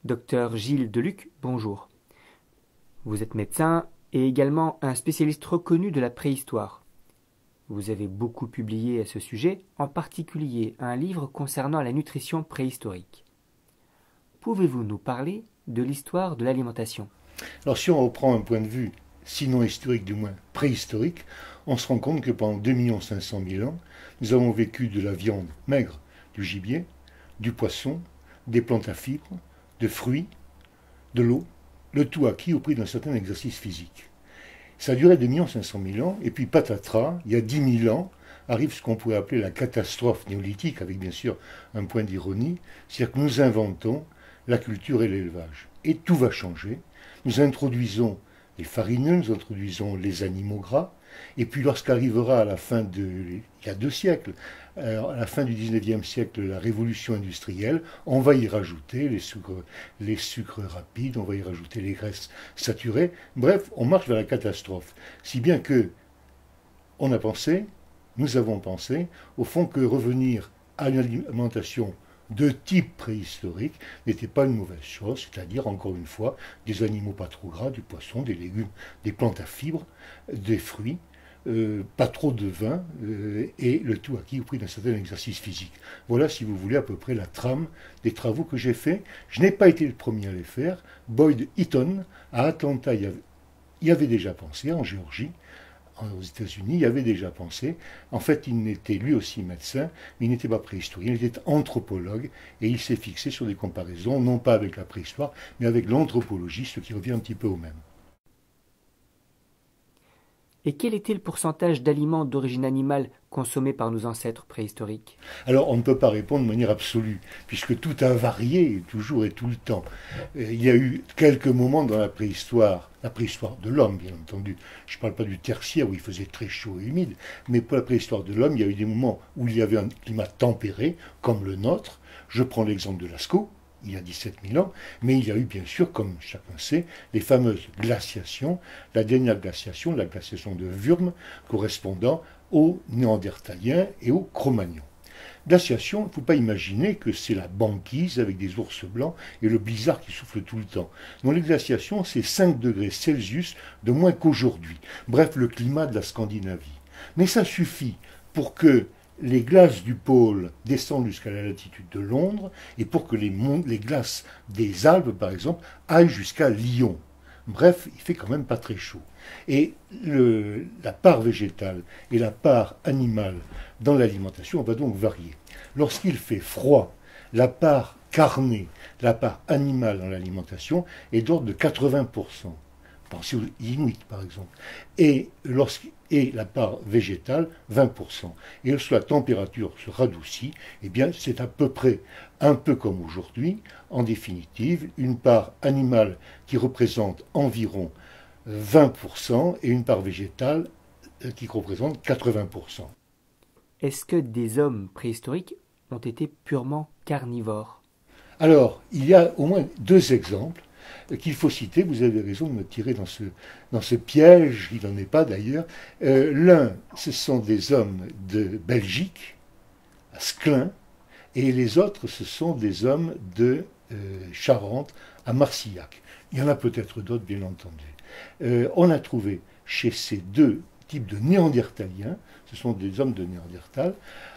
Docteur Gilles Deluc, bonjour. Vous êtes médecin et également un spécialiste reconnu de la préhistoire. Vous avez beaucoup publié à ce sujet, en particulier un livre concernant la nutrition préhistorique. Pouvez-vous nous parler de l'histoire de l'alimentation? Alors si on reprend un point de vue, sinon historique du moins préhistorique, on se rend compte que pendant 2 500 000 ans, nous avons vécu de la viande maigre, du gibier, du poisson, des plantes à fibres, de fruits, de l'eau, le tout acquis au prix d'un certain exercice physique. Ça a duré 2 500 000 ans, et puis patatras, il y a 10 000 ans, arrive ce qu'on pourrait appeler la catastrophe néolithique, avec bien sûr un point d'ironie, c'est-à-dire que nous inventons la culture et l'élevage. Et tout va changer. Nous introduisons les farineux, nous introduisons les animaux gras, et puis lorsqu'arrivera à la fin de... il y a 2 siècles, à la fin du 19e siècle, la révolution industrielle, on va y rajouter les sucres rapides, on va y rajouter les graisses saturées. Bref, on marche vers la catastrophe. Si bien que on a pensé, nous avons pensé, au fond que revenir à une alimentation de type préhistorique n'était pas une mauvaise chose, c'est-à-dire, encore une fois, des animaux pas trop gras, du poisson, des légumes, des plantes à fibres, des fruits, pas trop de vin, et le tout acquis au prix d'un certain exercice physique. Voilà, si vous voulez, à peu près la trame des travaux que j'ai faits. Je n'ai pas été le premier à les faire. Boyd Eaton, à Atlanta, y avait déjà pensé, en Géorgie, aux États-Unis, il y avait déjà pensé. En fait, il n'était lui aussi médecin, mais il n'était pas préhistorien, il était anthropologue, et il s'est fixé sur des comparaisons, non pas avec la préhistoire, mais avec l'anthropologie, ce qui revient un petit peu au même. Et quel était le pourcentage d'aliments d'origine animale consommés par nos ancêtres préhistoriques? Alors, on ne peut pas répondre de manière absolue, puisque tout a varié, toujours et tout le temps. Il y a eu quelques moments dans la préhistoire de l'homme, bien entendu. Je ne parle pas du tertiaire où il faisait très chaud et humide, mais pour la préhistoire de l'homme, il y a eu des moments où il y avait un climat tempéré, comme le nôtre. Je prends l'exemple de Lascaux, il y a 17 000 ans, mais il y a eu bien sûr, comme chacun sait, les fameuses glaciations. La dernière glaciation, la glaciation de Würm, correspondant aux Néandertaliens et aux Cro-Magnons. Glaciation, il ne faut pas imaginer que c'est la banquise avec des ours blancs et le blizzard qui souffle tout le temps. Non, les glaciations, c'est 5 degrés Celsius de moins qu'aujourd'hui. Bref, le climat de la Scandinavie. Mais ça suffit pour que les glaces du pôle descendent jusqu'à la latitude de Londres et pour que les glaces des Alpes, par exemple, aillent jusqu'à Lyon. Bref, il fait quand même pas très chaud. Et la part végétale et la part animale dans l'alimentation va donc varier. Lorsqu'il fait froid, la part carnée, la part animale dans l'alimentation est d'ordre de 80%. Pensez aux Inuits, par exemple. Et la part végétale, 20%. Et lorsque la température se radoucit, eh bien, c'est à peu près, un peu comme aujourd'hui, en définitive, une part animale qui représente environ 20% et une part végétale qui représente 80%. Est-ce que des hommes préhistoriques ont été purement carnivores? Alors, il y a au moins 2 exemples qu'il faut citer. Vous avez raison de me tirer dans ce piège, il n'en est pas d'ailleurs. L'un, ce sont des hommes de Belgique, à Sclin, et les autres, ce sont des hommes de Charente, à Marcillac. Il y en a peut-être d'autres, bien entendu. On a trouvé chez ces 2 types de Néandertaliens, ce sont des hommes de Néandertal,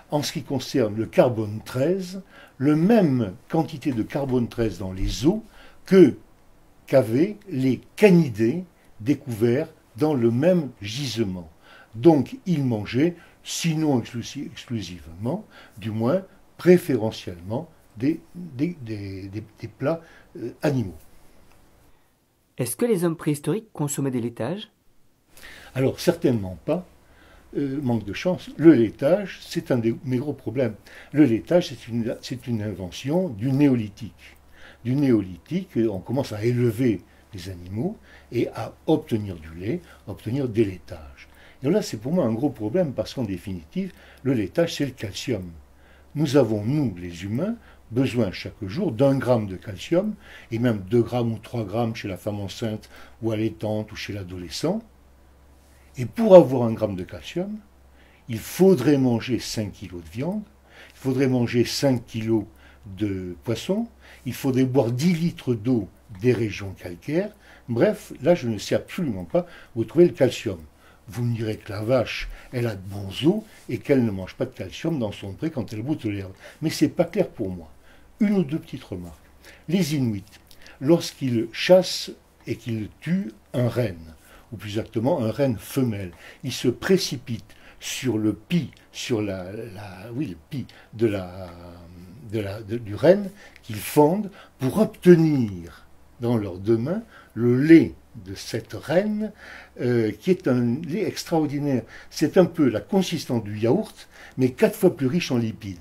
en ce qui concerne le carbone 13, le même quantité de carbone 13 dans les os qu'avaient les canidés découverts dans le même gisement. Donc ils mangeaient, sinon exclusivement, du moins préférentiellement, des plats animaux. Est-ce que les hommes préhistoriques consommaient des laitages? Alors certainement pas. Manque de chance. Le laitage, c'est un de mes gros problèmes. Le laitage, c'est une invention du néolithique. Du néolithique, on commence à élever les animaux et à obtenir du lait, à obtenir des laitages. Et là, c'est pour moi un gros problème parce qu'en définitive, le laitage, c'est le calcium. Nous avons, nous, les humains, besoin chaque jour d'1 gramme de calcium, et même 2 grammes ou 3 grammes chez la femme enceinte ou allaitante ou chez l'adolescent. Et pour avoir 1 gramme de calcium, il faudrait manger 5 kilos de viande, il faudrait manger 5 kilos de poisson, il faudrait boire 10 litres d'eau des régions calcaires. Bref, là, je ne sais absolument pas où trouver le calcium. Vous me direz que la vache, elle a de bons os et qu'elle ne mange pas de calcium dans son pré quand elle broute l'herbe. Mais c'est pas clair pour moi. Une ou deux petites remarques. Les Inuits, lorsqu'ils chassent et qu'ils tuent un renne, ou plus exactement un renne femelle, ils se précipitent sur le pis, sur le pis du renne qu'ils fendent pour obtenir dans leurs deux mains le lait de cette reine, qui est un lait extraordinaire. C'est un peu la consistance du yaourt, mais 4 fois plus riche en lipides.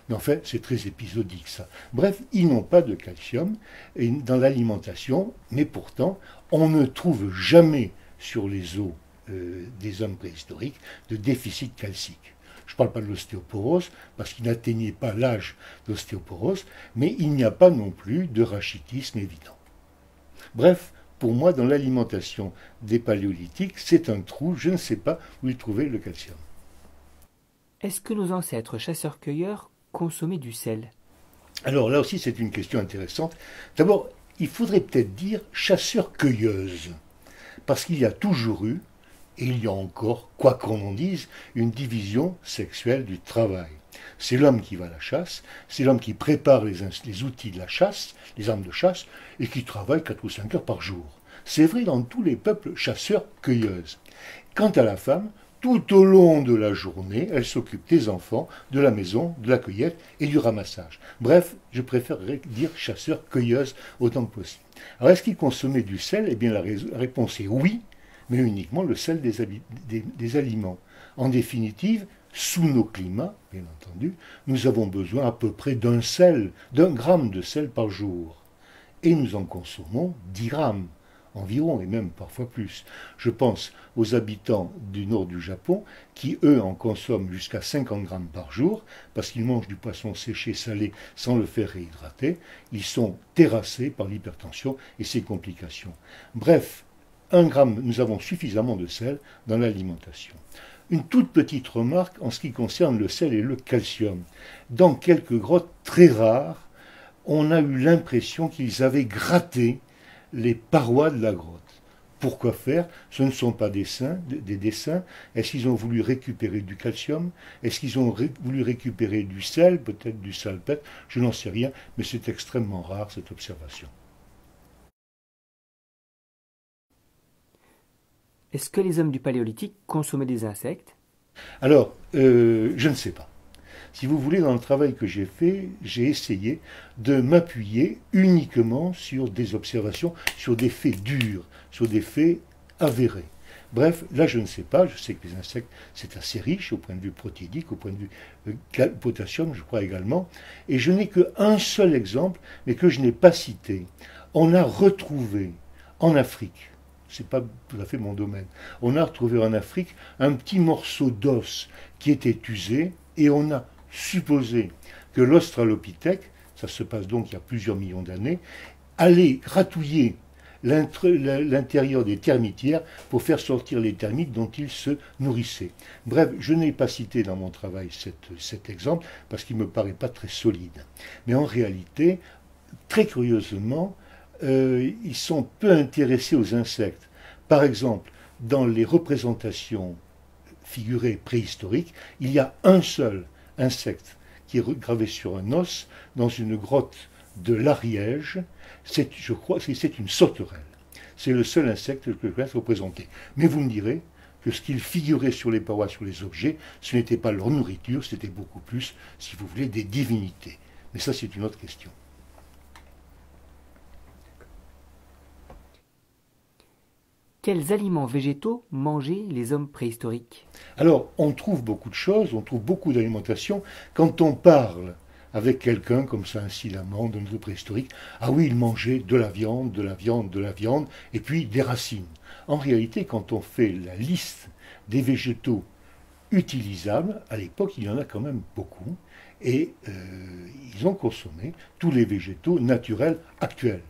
Mais en fait, c'est très épisodique ça. Bref, ils n'ont pas de calcium dans l'alimentation, mais pourtant, on ne trouve jamais sur les os des hommes préhistoriques de déficit calcique. Je ne parle pas de l'ostéoporose, parce qu'ils n'atteignaient pas l'âge d'ostéoporose, mais il n'y a pas non plus de rachitisme évident. Bref, pour moi, dans l'alimentation des paléolithiques, c'est un trou, je ne sais pas où ils trouvaient le calcium. Est-ce que nos ancêtres chasseurs-cueilleurs consommaient du sel? Alors là aussi, c'est une question intéressante. D'abord, il faudrait peut-être dire chasseurs-cueilleuses, parce qu'il y a toujours eu, et il y a encore, quoi qu'on en dise, une division sexuelle du travail. C'est l'homme qui va à la chasse, c'est l'homme qui prépare les outils de la chasse, les armes de chasse, et qui travaille 4 ou 5 heures par jour. C'est vrai dans tous les peuples chasseurs-cueilleuses. Quant à la femme, tout au long de la journée, elle s'occupe des enfants, de la maison, de la cueillette et du ramassage. Bref, je préférerais dire chasseur-cueilleuse autant que possible. Alors, est-ce qu'ils consommaient du sel? Eh bien, la réponse est oui, mais uniquement le sel des aliments. En définitive, sous nos climats, bien entendu, nous avons besoin à peu près d'un gramme de sel par jour. Et nous en consommons 10 grammes environ, et même parfois plus. Je pense aux habitants du nord du Japon, qui eux en consomment jusqu'à 50 grammes par jour, parce qu'ils mangent du poisson séché salé sans le faire réhydrater. Ils sont terrassés par l'hypertension et ses complications. Bref, 1 gramme, nous avons suffisamment de sel dans l'alimentation. Une toute petite remarque en ce qui concerne le sel et le calcium. Dans quelques grottes très rares, on a eu l'impression qu'ils avaient gratté les parois de la grotte. Pourquoi faire? Ce ne sont pas des dessins. Est-ce qu'ils ont voulu récupérer du calcium? Est-ce qu'ils ont voulu récupérer du sel? Peut-être du salpêtre? Je n'en sais rien, mais c'est extrêmement rare cette observation. Est-ce que les hommes du Paléolithique consommaient des insectes? Alors, je ne sais pas. Si vous voulez, dans le travail que j'ai fait, j'ai essayé de m'appuyer uniquement sur des observations, sur des faits durs, sur des faits avérés. Bref, là je ne sais pas, je sais que les insectes c'est assez riche au point de vue protéidique, au point de vue potassium je crois également, et je n'ai qu'un seul exemple, mais que je n'ai pas cité. On a retrouvé en Afrique, c'est pas tout à fait mon domaine, on a retrouvé en Afrique un petit morceau d'os qui était usé, et on a supposé que l'Australopithèque, ça se passe donc il y a plusieurs millions d'années, allait gratouiller l'intérieur des termitières pour faire sortir les termites dont il se nourrissait. Bref, je n'ai pas cité dans mon travail cet exemple parce qu'il ne me paraît pas très solide. Mais en réalité, très curieusement, ils sont peu intéressés aux insectes. Par exemple, dans les représentations figurées préhistoriques, il y a un seul insecte qui est gravé sur un os dans une grotte de l'Ariège. Je crois que c'est une sauterelle. C'est le seul insecte que je peux représenter. Mais vous me direz que ce qu'il figurait sur les parois, sur les objets, ce n'était pas leur nourriture, c'était beaucoup plus, si vous voulez, des divinités. Mais ça, c'est une autre question. Quels aliments végétaux mangeaient les hommes préhistoriques? Alors, on trouve beaucoup de choses, on trouve beaucoup d'alimentation. Quand on parle avec quelqu'un comme ça incidemment de notre préhistorique, ah oui, il mangeait de la viande, de la viande, de la viande, et puis des racines. En réalité, quand on fait la liste des végétaux utilisables, à l'époque, il y en a quand même beaucoup, et ils ont consommé tous les végétaux naturels actuels.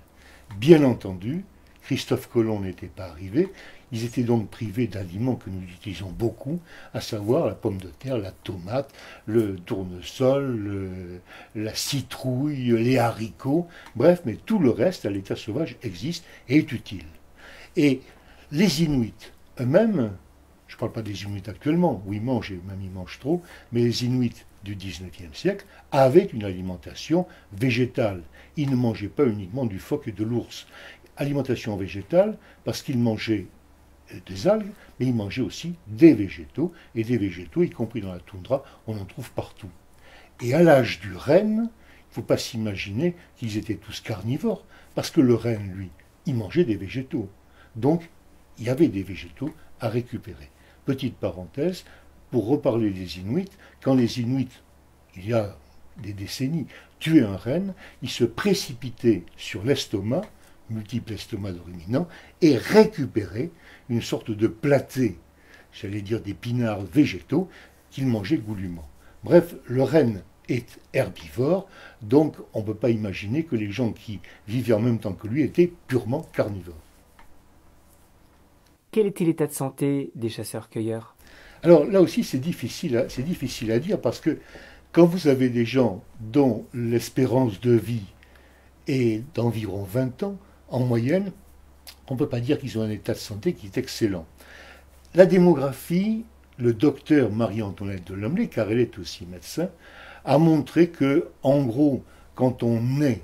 Bien entendu, Christophe Colomb n'était pas arrivé, Ils étaient donc privés d'aliments que nous utilisons beaucoup, à savoir la pomme de terre, la tomate, le tournesol, la citrouille, les haricots, bref, mais tout le reste à l'état sauvage existe et est utile. Et les Inuits eux-mêmes, je ne parle pas des Inuits actuellement, où ils mangent et même ils mangent trop, mais les Inuits du XIXe siècle avaient une alimentation végétale. Ils ne mangeaient pas uniquement du phoque et de l'ours. Alimentation végétale parce qu'ils mangeaient des algues, mais ils mangeaient aussi des végétaux, et des végétaux, y compris dans la toundra, on en trouve partout. Et à l'âge du renne, il ne faut pas s'imaginer qu'ils étaient tous carnivores, parce que le renne, lui, il mangeait des végétaux. Donc, il y avait des végétaux à récupérer. Petite parenthèse, pour reparler des Inuits, quand les Inuits, il y a des décennies, tuaient un renne, ils se précipitaient sur l'estomac, multiples estomacs de ruminants, et récupéraient une sorte de platé, j'allais dire d'épinards végétaux, qu'ils mangeaient goulûment. Bref, le renne est herbivore, donc on ne peut pas imaginer que les gens qui vivaient en même temps que lui étaient purement carnivores. Quel était l'état de santé des chasseurs-cueilleurs? Alors là aussi, c'est difficile à dire parce que quand vous avez des gens dont l'espérance de vie est d'environ 20 ans, en moyenne, on ne peut pas dire qu'ils ont un état de santé qui est excellent. La démographie, le docteur Marie-Antoinette de Lomley, car elle est aussi médecin, a montré que, en gros, quand on naît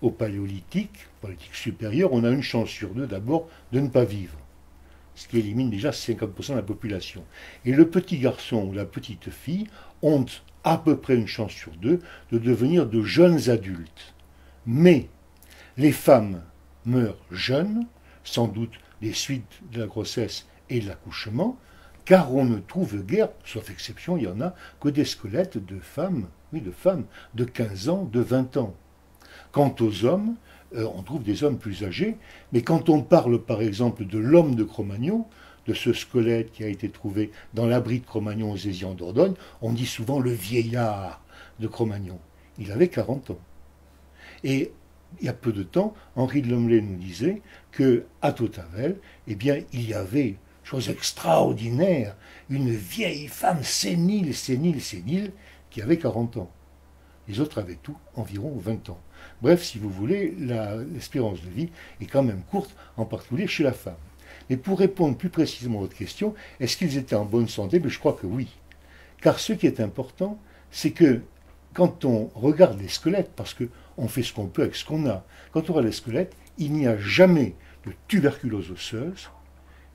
au paléolithique supérieur, on a une chance sur deux d'abord de ne pas vivre, ce qui élimine déjà 50% de la population. Et le petit garçon ou la petite fille ont à peu près une chance sur deux de devenir de jeunes adultes. Mais les femmes meurent jeunes, sans doute des suites de la grossesse et de l'accouchement, car on ne trouve guère, sauf exception, il y en a, que des squelettes de femmes, de 15 ans, de 20 ans. Quant aux hommes, on trouve des hommes plus âgés, mais quand on parle par exemple de l'homme de Cro-Magnon, de ce squelette qui a été trouvé dans l'abri de Cro-Magnon aux Aisies en Dordogne, on dit souvent le vieillard de Cro-Magnon. Il avait 40 ans. Et il y a peu de temps, Henri de Lomley nous disait qu'à Tautavel, eh bien, il y avait, chose extraordinaire, une vieille femme sénile, qui avait 40 ans. Les autres avaient tout environ 20 ans. Bref, si vous voulez, l'espérance de vie est quand même courte, en particulier chez la femme. Mais pour répondre plus précisément à votre question, est-ce qu'ils étaient en bonne santé? Je crois que oui. Car ce qui est important, c'est que quand on regarde les squelettes, parce qu'on fait ce qu'on peut avec ce qu'on a, quand on regarde les squelettes, il n'y a jamais de tuberculose osseuse,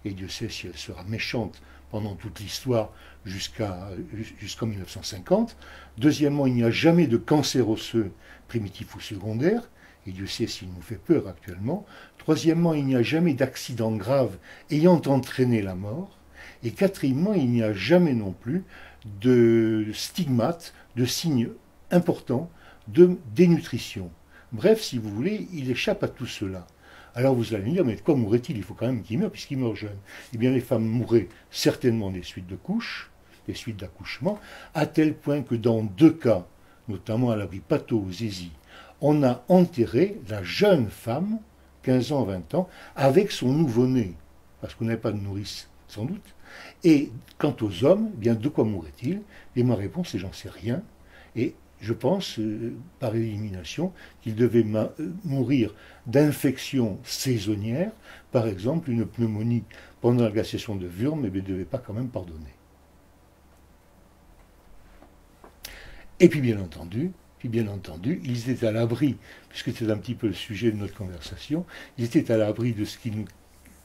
et Dieu sait si elle sera méchante pendant toute l'histoire jusqu'en 1950. Deuxièmement, il n'y a jamais de cancer osseux primitif ou secondaire, et Dieu sait s'il nous fait peur actuellement. Troisièmement, il n'y a jamais d'accident grave ayant entraîné la mort. Et quatrièmement, il n'y a jamais non plus de stigmates, de signes importants de dénutrition. Bref, si vous voulez, il échappe à tout cela. Alors vous allez me dire, mais de quoi mourrait-il? Il faut quand même qu'il meure, puisqu'il meurt jeune. Eh bien, les femmes mourraient certainement des suites de couches, des suites d'accouchement, à tel point que dans 2 cas, notamment à l'abri Pato aux Aisies, on a enterré la jeune femme, 15 ans, 20 ans, avec son nouveau-né, parce qu'on n'avait pas de nourrice, sans doute. Et quant aux hommes, eh bien, de quoi mourrait-il? Et ma réponse est j'en sais rien. Et je pense, par élimination, qu'il devait mourir d'infections saisonnières, par exemple une pneumonie pendant la glaciation de Würm, mais il ne devait pas quand même pardonner. Et puis bien entendu, ils étaient à l'abri, puisque c'est un petit peu le sujet de notre conversation, ils étaient à l'abri de ce qui nous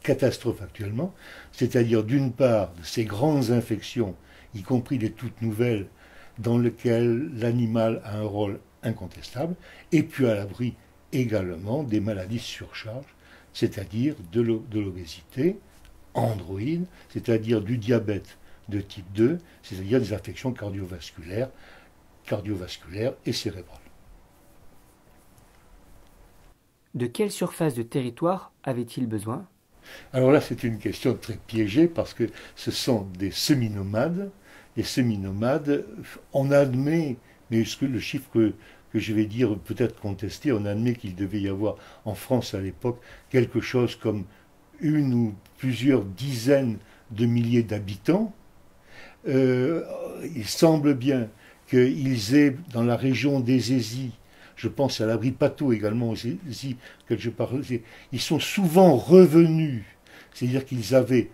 catastrophe actuellement, c'est-à-dire d'une part de ces grandes infections, y compris les toutes nouvelles, dans lesquelles l'animal a un rôle incontestable, et puis à l'abri également des maladies surcharge, c'est-à-dire de l'obésité androïde, c'est-à-dire du diabète de type 2, c'est-à-dire des affections cardiovasculaires et cérébrales. De quelle surface de territoire avait-il besoin? Alors là, c'est une question très piégée parce que ce sont des semi-nomades. Les semi-nomades, on admet, mais le chiffre que je vais dire peut-être contesté, on admet qu'il devait y avoir en France à l'époque quelque chose comme une ou plusieurs dizaines de milliers d'habitants. Il semble bien qu'ils aient, dans la région des Hésies, je pense à l'abri Pato également aussi, que je parle, ils sont souvent revenus, c'est-à-dire qu'ils avaient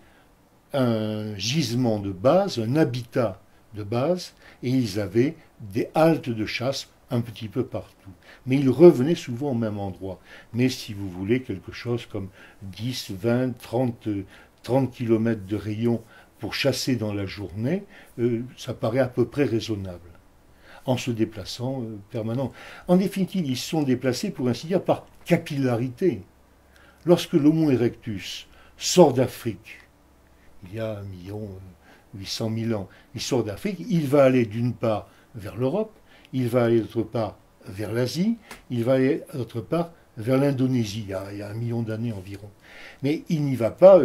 un gisement de base, un habitat de base, et ils avaient des haltes de chasse un petit peu partout. Mais ils revenaient souvent au même endroit. Mais si vous voulez quelque chose comme 10, 20, 30 kilomètres de rayon pour chasser dans la journée, ça paraît à peu près raisonnable, en se déplaçant permanent. En définitive, ils se sont déplacés, pour ainsi dire, par capillarité. Lorsque l'Homo erectus sort d'Afrique, il y a 1 800 000 ans, il sort d'Afrique, il va aller d'une part vers l'Europe, il va aller d'autre part vers l'Asie, il va aller d'autre part vers l'Indonésie, il y a 1 million d'années environ. Mais il n'y va pas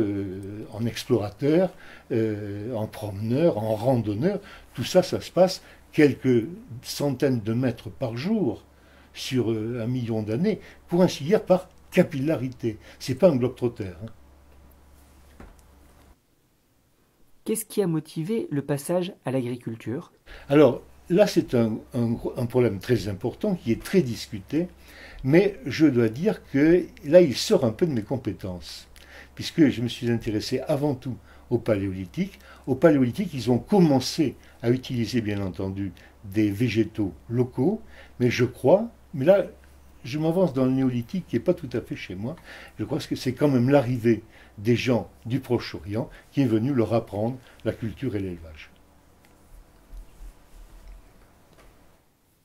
en explorateur, en promeneur, en randonneur. Tout ça, ça se passe quelques centaines de mètres par jour sur 1 million d'années, pour ainsi dire par capillarité. C'est pas un globe-trotter. Hein. Qu'est-ce qui a motivé le passage à l'agriculture? Alors là, c'est un problème très important qui est très discuté, mais je dois dire que là, il sort un peu de mes compétences, puisque je me suis intéressé avant tout au paléolithique. Au paléolithique, ils ont commencé à utiliser, bien entendu, des végétaux locaux, mais je crois, mais là, je m'avance dans le néolithique qui n'est pas tout à fait chez moi, je crois que c'est quand même l'arrivée des gens du Proche-Orient qui est venu leur apprendre la culture et l'élevage.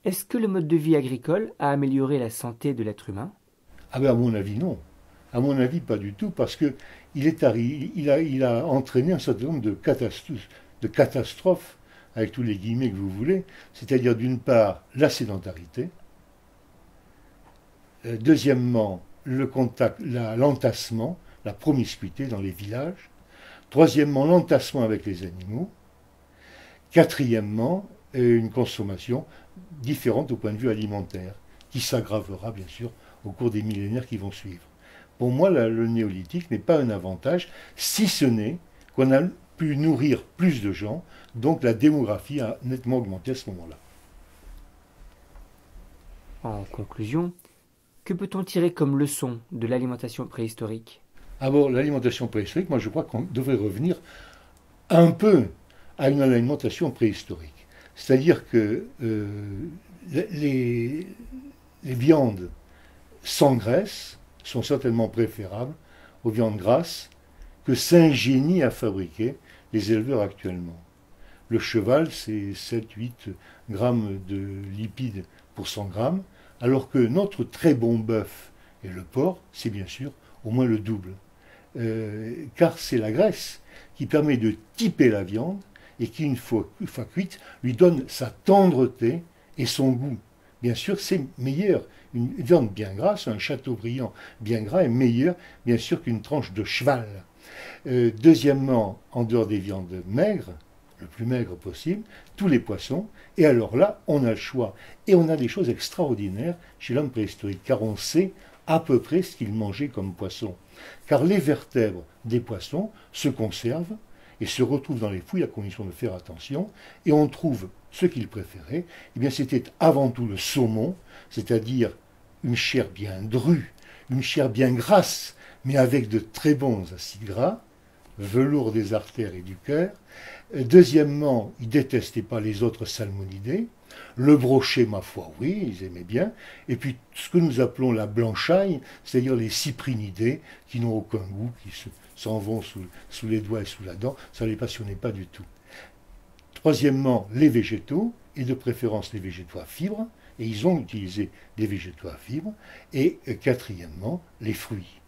Est-ce que le mode de vie agricole a amélioré la santé de l'être humain? Ah ben à mon avis non. À mon avis pas du tout, parce que il a entraîné un certain nombre de catastrophes, avec tous les guillemets que vous voulez, c'est-à-dire d'une part la sédentarité, deuxièmement le contact, l'entassement, la promiscuité dans les villages, troisièmement l'entassement avec les animaux, quatrièmement une consommation différente au point de vue alimentaire, qui s'aggravera bien sûr au cours des millénaires qui vont suivre. Pour moi, le néolithique n'est pas un avantage, si ce n'est qu'on a pu nourrir plus de gens, donc la démographie a nettement augmenté à ce moment-là. En conclusion, que peut-on tirer comme leçon de l'alimentation préhistorique? Alors, l'alimentation préhistorique, moi je crois qu'on devrait revenir un peu à une alimentation préhistorique. C'est-à-dire que les viandes sans graisse sont certainement préférables aux viandes grasses que s'ingénient à fabriquer les éleveurs actuellement. Le cheval, c'est 7-8 grammes de lipides pour 100 grammes, alors que notre très bon bœuf et le porc, c'est bien sûr au moins le double. Car c'est la graisse qui permet de typer la viande et qui, une fois cuite, lui donne sa tendreté et son goût. Bien sûr, c'est meilleur. Une viande bien grasse, un châteaubriand bien gras est meilleur, bien sûr, qu'une tranche de cheval. Deuxièmement, en dehors des viandes maigres, le plus maigre possible, tous les poissons, et alors là, on a le choix. Et on a des choses extraordinaires chez l'homme préhistorique, car on sait à peu près ce qu'il mangeait comme poisson. Car les vertèbres des poissons se conservent et se retrouvent dans les fouilles à condition de faire attention, et on trouve ce qu'il préférait. Eh bien, c'était avant tout le saumon, c'est-à-dire une chair bien drue, une chair bien grasse, mais avec de très bons acides gras, velours des artères et du cœur. Deuxièmement, ils ne détestaient pas les autres salmonidés. Le brochet, ma foi, oui, ils aimaient bien. Et puis, ce que nous appelons la blanchaille, c'est-à-dire les cyprinidés, qui n'ont aucun goût, qui s'en vont sous les doigts et sous la dent, ça ne les passionnait pas du tout. Troisièmement, les végétaux, et de préférence les végétaux à fibres, et ils ont utilisé des végétaux à fibres. Et quatrièmement, les fruits.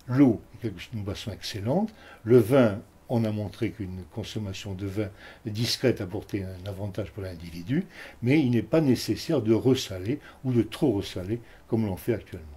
L'eau est une boisson excellente. Le vin, on a montré qu'une consommation de vin discrète apportait un avantage pour l'individu, mais il n'est pas nécessaire de ressaler ou de trop ressaler comme l'on fait actuellement.